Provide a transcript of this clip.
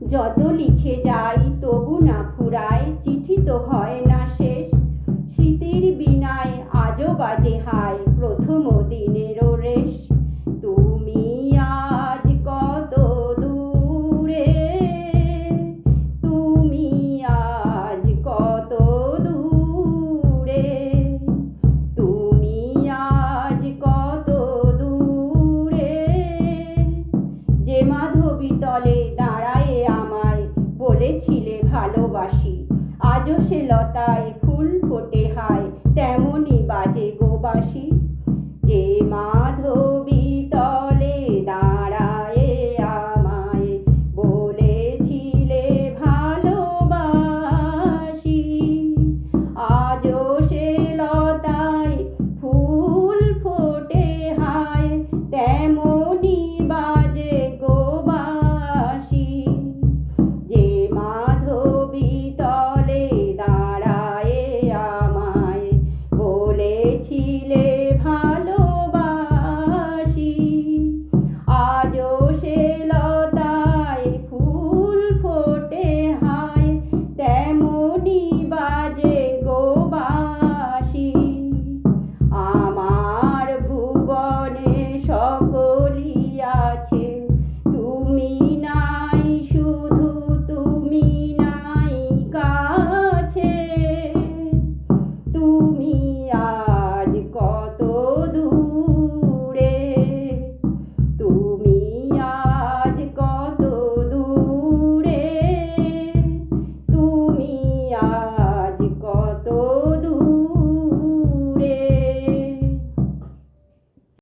যত লিখে যাই তবু না ফুরায়, চিঠি তো হয় না শেষ। স্মৃতির বীণায় আজও বাজে হায় প্রথম দিনেরও রেশ। তুমি আজ কত দূরে, তুমি আজ কত দূরে, তুমি আজ কত দূরে। যে মাধবী তলে দাঁড়ায়ে আমায় বলেছিলে ভালোবাসি, আজও সে লতায় ফুল ফোটে